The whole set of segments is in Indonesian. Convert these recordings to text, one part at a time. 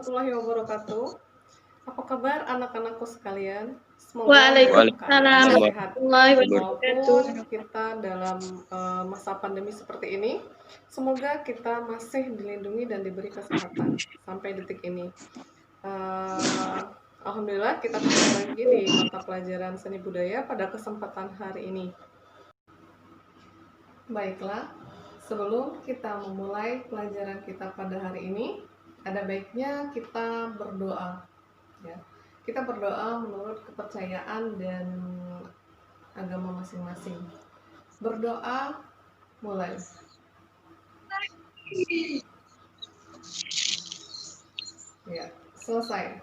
warahmatullahi wabarakatuh. Apa kabar anak-anakku sekalian? Semoga dalam Waalaikumsalam keadaan sehat. warahmatullahi wabarakatuh. Walaupun kita dalam masa pandemi seperti ini, semoga kita masih dilindungi dan diberi kesehatan sampai detik ini. Alhamdulillah kita ketemu lagi di mata pelajaran seni budaya pada kesempatan hari ini. Baiklah, sebelum kita memulai pelajaran kita pada hari ini, ada baiknya kita berdoa. Ya, kita berdoa menurut kepercayaan dan agama masing-masing. Berdoa mulai. Ya, selesai.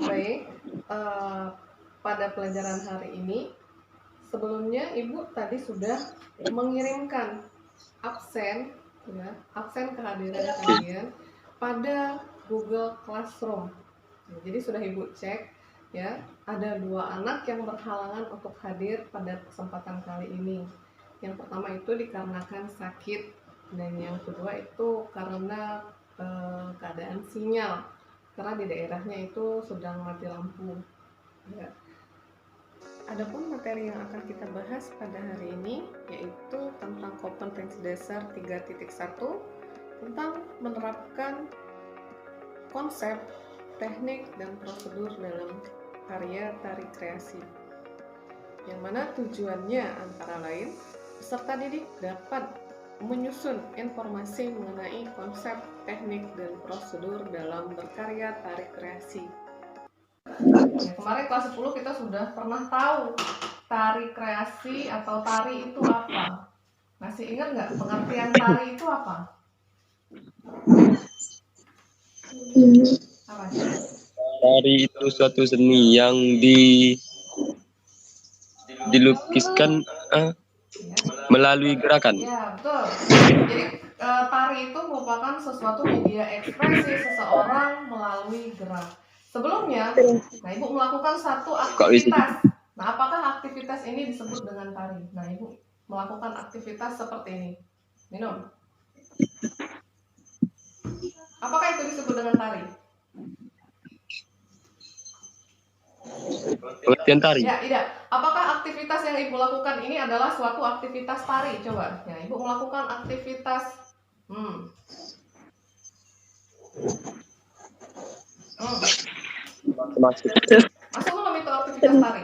Baik, pada pelajaran hari ini, sebelumnya Ibu tadi sudah mengirimkan absen, ya, absen kehadiran kalian pada Google Classroom. Jadi sudah Ibu cek, ya, ada 2 anak yang berhalangan untuk hadir pada kesempatan kali ini. Yang pertama itu dikarenakan sakit, dan yang kedua itu karena keadaan sinyal, karena di daerahnya itu sedang mati lampu. Ya. Adapun materi yang akan kita bahas pada hari ini yaitu tentang kompetensi dasar 3.1 tentang menerapkan konsep, teknik, dan prosedur dalam karya tari kreasi, yang mana tujuannya antara lain peserta didik dapat menyusun informasi mengenai konsep, teknik, dan prosedur dalam berkarya tari kreasi. Ya, kemarin kelas 10 kita sudah pernah tahu tari kreasi atau tari itu apa. Masih ingat nggak pengertian tari itu apa? Apa? Tari itu suatu seni yang dilukiskan melalui gerakan. Ya, betul. Jadi tari itu merupakan sesuatu media ekspresi seseorang melalui gerak. Sebelumnya, nah Ibu melakukan satu aktivitas. Nah, apakah aktivitas ini disebut dengan tari? Nah, Ibu melakukan aktivitas seperti ini. Minum. Apakah itu disebut dengan tari? Pengertian tari. Ya, tidak. Apakah aktivitas yang Ibu lakukan ini adalah suatu aktivitas tari? Coba. Ya, Ibu melakukan aktivitas Termasuk belum itu aktivitas tari?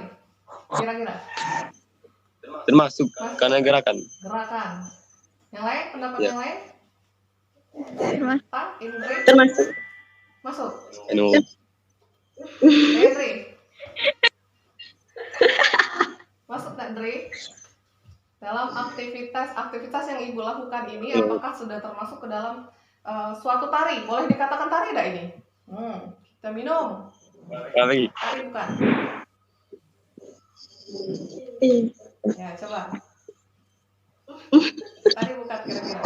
Kira-kira? Termasuk karena gerakan. Gerakan. Yang lain? Pendapat yang lain? Indri? Termasuk. Masuk. Indri? Masuk tak, Indri? Dalam aktivitas yang Ibu lakukan ini, apakah sudah termasuk ke dalam suatu tari? Boleh dikatakan tari tidak ini? Kita minum. Tari bukan? Ya, coba. Tari bukan kira-kira.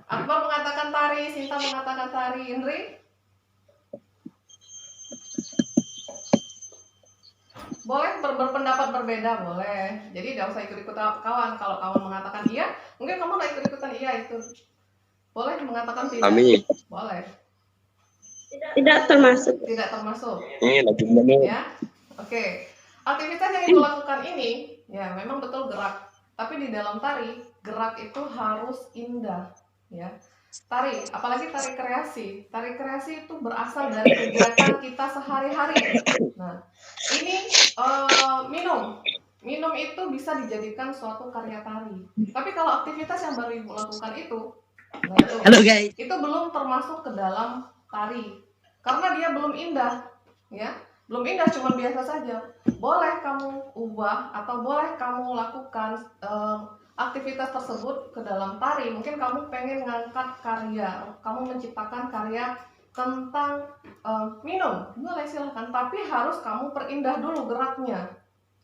Akbar mengatakan tari, Sinta mengatakan tari, Indri? Boleh berpendapat berbeda, boleh. Jadi tidak usah ikut-ikut kawan. Kalau kawan mengatakan iya, mungkin kamu nggak ikut-ikutan iya itu. Boleh mengatakan tidak? Amin. Boleh. Tidak termasuk. Tidak termasuk. Ini lagi mana? Ya, oke. Aktivitas yang Ibu lakukan ini, ya memang betul gerak. Tapi di dalam tari, gerak itu harus indah, ya. Tari, apalagi tari kreasi. Tari kreasi itu berasal dari kegiatan kita sehari-hari. Nah, ini minum itu bisa dijadikan suatu karya tari. Tapi kalau aktivitas yang baru Ibu lakukan itu, nah Halo guys. Itu belum termasuk ke dalam tari. Karena dia belum indah, ya. Belum indah, cuma biasa saja. Boleh kamu ubah atau boleh kamu lakukan aktivitas tersebut ke dalam tari. Mungkin kamu pengen ngangkat karya, kamu menciptakan karya tentang minum, boleh silahkan. Tapi harus kamu perindah dulu geraknya,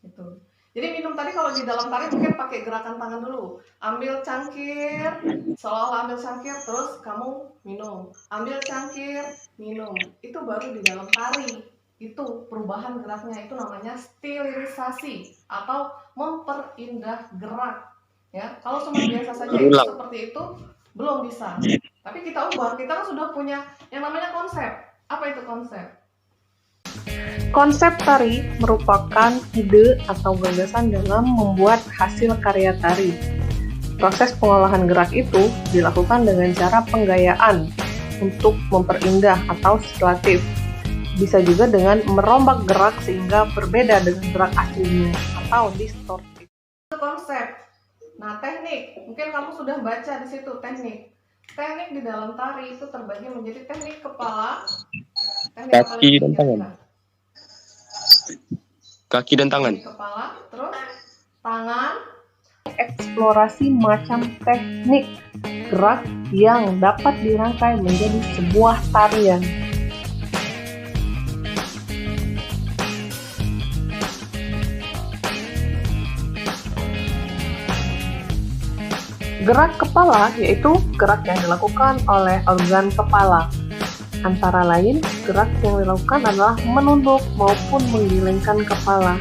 gitu. Jadi minum tadi kalau di dalam tari mungkin pakai gerakan tangan dulu. Ambil cangkir, seolah-olah ambil cangkir, terus kamu minum. Ambil cangkir, minum. Itu baru di dalam tari. Itu perubahan geraknya, itu namanya stilisasi atau memperindah gerak. Ya, kalau cuma biasa saja itu seperti itu, Belum bisa. Tapi kita ubah, kita kan sudah punya yang namanya konsep. Apa itu konsep? Konsep tari merupakan ide atau gagasan dalam membuat hasil karya tari. Proses pengolahan gerak itu dilakukan dengan cara penggayaan untuk memperindah atau situatif. Bisa juga dengan merombak gerak sehingga berbeda dengan gerak aslinya atau distortif. Itu konsep. Nah, teknik. Mungkin kamu sudah baca di situ teknik. Teknik di dalam tari itu terbagi menjadi teknik kepala, teknik Kaki dan tangan. Kaki dan tangan. Teknik kepala, terus tangan, Eksplorasi macam teknik gerak yang dapat dirangkai menjadi sebuah tarian. Gerak kepala yaitu gerak yang dilakukan oleh organ kepala. Antara lain, gerak yang dilakukan adalah menunduk maupun menggelengkan kepala.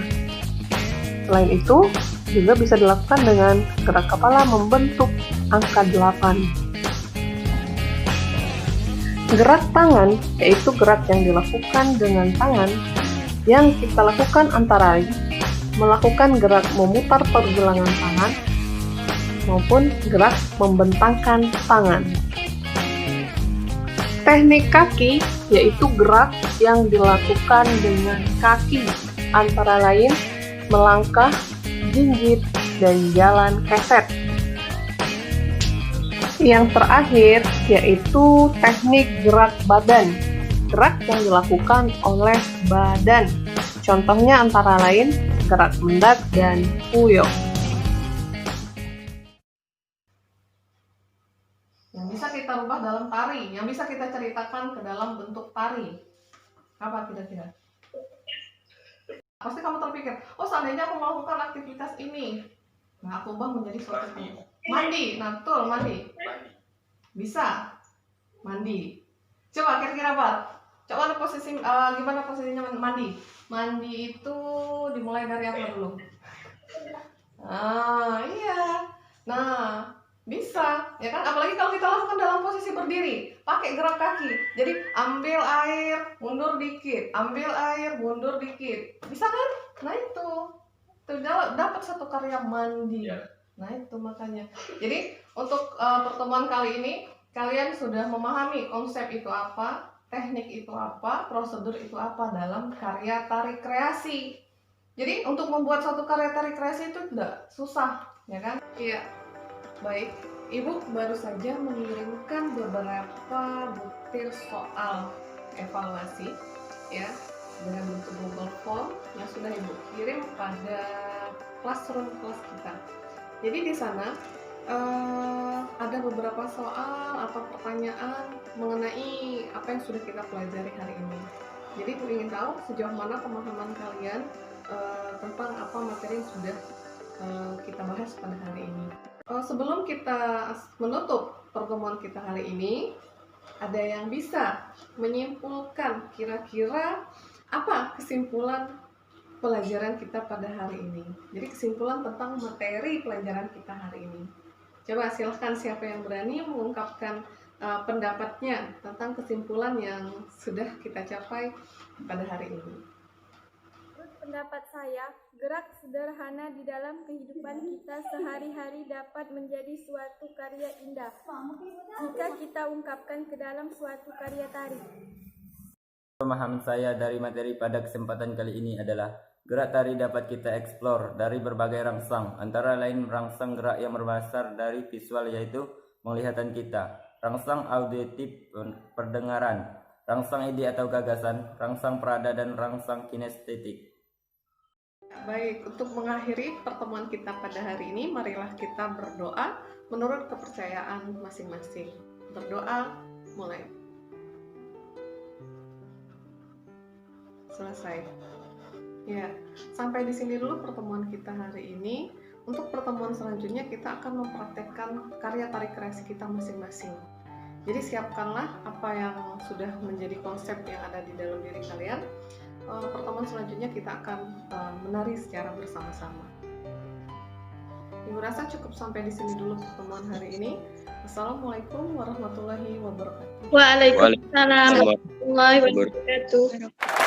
Selain itu, juga bisa dilakukan dengan gerak kepala membentuk angka 8. Gerak tangan yaitu gerak yang dilakukan dengan tangan yang kita lakukan antara lain melakukan gerak memutar pergelangan tangan maupun gerak membentangkan tangan. Teknik kaki yaitu gerak yang dilakukan dengan kaki, antara lain melangkah, jinjit, dan jalan keset. Yang terakhir yaitu teknik gerak badan, gerak yang dilakukan oleh badan. Contohnya antara lain gerak mendak dan puyok. yang bisa kita rubah dalam tari, yang bisa kita ceritakan ke dalam bentuk tari. Apa kira-kira? Pasti kamu terpikir, oh seandainya aku melakukan aktivitas ini, nah aku ubah menjadi suatu mandi. Nah betul, mandi. Bisa mandi. Coba kira-kira Pak, coba posisi gimana posisinya mandi? Mandi itu dimulai dari apa dulu? Iya. Nah, bisa, ya kan? Apalagi kalau kita lakukan dalam posisi berdiri, pakai gerak kaki. Jadi ambil air, mundur dikit, ambil air, mundur dikit. Bisa kan? Nah itu dapat satu karya mandi. Nah itu makanya. Jadi untuk pertemuan kali ini, kalian sudah memahami konsep itu apa, teknik itu apa, prosedur itu apa dalam karya tari kreasi. Jadi untuk membuat satu karya tari kreasi itu tidak susah, ya kan? Iya. Baik, Ibu baru saja mengirimkan beberapa butir soal evaluasi ya dengan bentuk Google Form yang sudah Ibu kirim pada classroom kelas kita. Jadi di sana ada beberapa soal atau pertanyaan mengenai apa yang sudah kita pelajari hari ini. Jadi Ibu ingin tahu sejauh mana pemahaman kalian tentang apa materi yang sudah kita bahas pada hari ini. Sebelum kita menutup pertemuan kita hari ini, ada yang bisa menyimpulkan kira-kira apa kesimpulan pelajaran kita pada hari ini. Jadi kesimpulan tentang materi pelajaran kita hari ini. Coba silahkan siapa yang berani mengungkapkan pendapatnya tentang kesimpulan yang sudah kita capai pada hari ini. Pendapat saya, gerak sederhana di dalam kehidupan kita sehari-hari dapat menjadi suatu karya indah jika kita ungkapkan ke dalam suatu karya tari. Pemahaman saya dari materi pada kesempatan kali ini adalah gerak tari dapat kita eksplor dari berbagai rangsang, antara lain rangsang gerak yang berdasar dari visual yaitu penglihatan kita, rangsang auditif pendengaran, rangsang ide atau gagasan, rangsang perada, dan rangsang kinestetik. Baik, untuk mengakhiri pertemuan kita pada hari ini, marilah kita berdoa menurut kepercayaan masing-masing. Berdoa, mulai. Selesai. Ya, sampai di sini dulu pertemuan kita hari ini. Untuk pertemuan selanjutnya kita akan mempraktekkan karya tari kreasi kita masing-masing. Jadi siapkanlah apa yang sudah menjadi konsep yang ada di dalam diri kalian. Pertemuan selanjutnya kita akan menari secara bersama-sama. Ibu rasa cukup sampai di sini dulu pertemuan hari ini. Assalamualaikum warahmatullahi wabarakatuh. Waalaikumsalam Waalaikumsalam. warahmatullahi wabarakatuh.